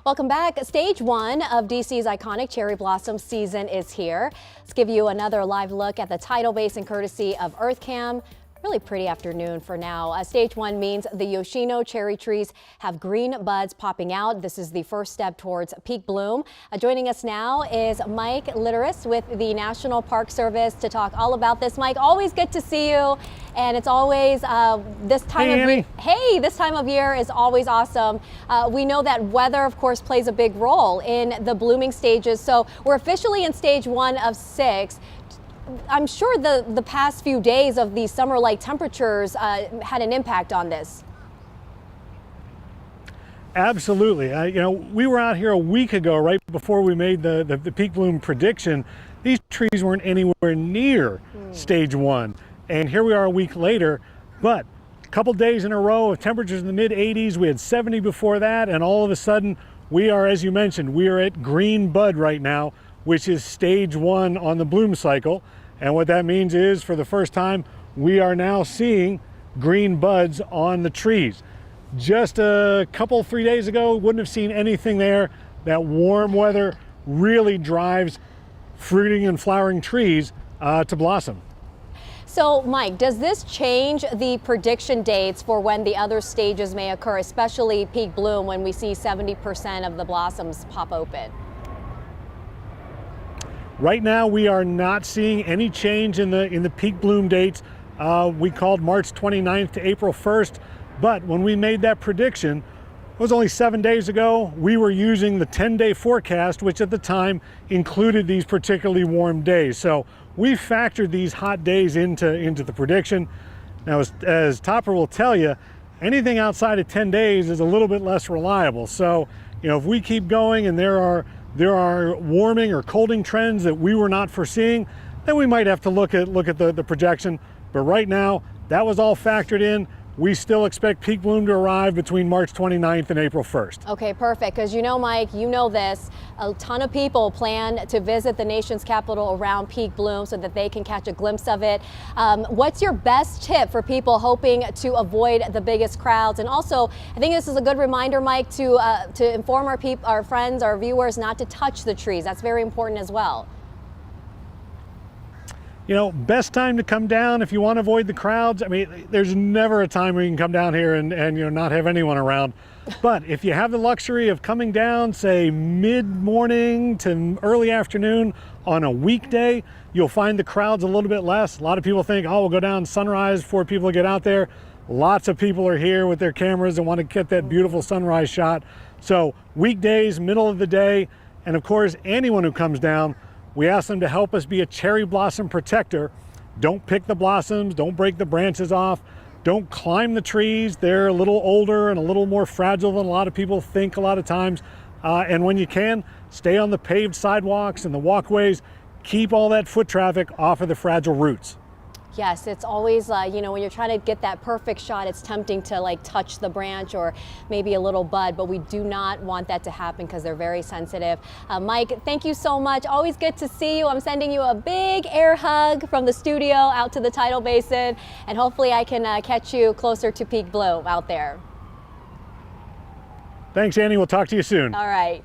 Welcome back. Stage 1 of DC's iconic cherry blossom season is here. Let's give you another live look at the tidal basin courtesy of EarthCam. Really pretty afternoon for now. Stage 1 means the Yoshino cherry trees have green buds popping out. This is the first step towards peak bloom. Joining us now is Mike Litteris with the National Park Service to talk all about this. Mike, always good to see you. And it's always this time of year is always awesome. We know that weather, of course, plays a big role in the blooming stages. So we're officially in stage 1 of 6. I'm sure the past few days of these summer-like temperatures had an impact on this. Absolutely. We were out here a week ago, right before we made the peak bloom prediction. These trees weren't anywhere near stage 1. And here we are a week later, but a couple days in a row of temperatures in the mid 80s. We had 70 before that, and all of a sudden we are, as you mentioned, we are at green bud right now, which is stage 1 on the bloom cycle. And what that means is, for the first time, we are now seeing green buds on the trees. Just a couple, 3 days ago, wouldn't have seen anything there. That warm weather really drives fruiting and flowering trees to blossom. So, Mike, does this change the prediction dates for when the other stages may occur, especially peak bloom, when we see 70% of the blossoms pop open? Right now, we are not seeing any change in the peak bloom dates. We called March 29th to April 1st, but when we made that prediction, it was only 7 days ago. We were using the 10-day forecast, which at the time included these particularly warm days. So we factored these hot days into the prediction. Now, as Topper will tell you, anything outside of 10 days is a little bit less reliable. So, if we keep going and there are warming or colding trends that we were not foreseeing, then we might have to look at the projection. But right now, that was all factored in. We still expect peak bloom to arrive between March 29th and April 1st. Okay, perfect. Because Mike, you know this, a ton of people plan to visit the nation's capital around peak bloom so that they can catch a glimpse of it. What's your best tip for people hoping to avoid the biggest crowds? And also, I think this is a good reminder, Mike, to inform our friends, our viewers, not to touch the trees. That's very important as well. Best time to come down if you want to avoid the crowds. I mean, there's never a time where you can come down here and not have anyone around. But if you have the luxury of coming down, say mid-morning to early afternoon on a weekday, you'll find the crowds a little bit less. A lot of people think, oh, we'll go down sunrise before people get out there. Lots of people are here with their cameras and want to get that beautiful sunrise shot. So weekdays, middle of the day, and of course, anyone who comes down, we ask them to help us be a cherry blossom protector. Don't pick the blossoms, don't break the branches off, don't climb the trees. They're a little older and a little more fragile than a lot of people think a lot of times. And when you can, stay on the paved sidewalks and the walkways. Keep all that foot traffic off of the fragile roots. Yes, it's always, when you're trying to get that perfect shot, it's tempting to touch the branch or maybe a little bud, but we do not want that to happen because they're very sensitive. Mike, thank you so much. Always good to see you. I'm sending you a big air hug from the studio out to the tidal basin, and hopefully I can catch you closer to peak bloom out there. Thanks, Annie. We'll talk to you soon. All right.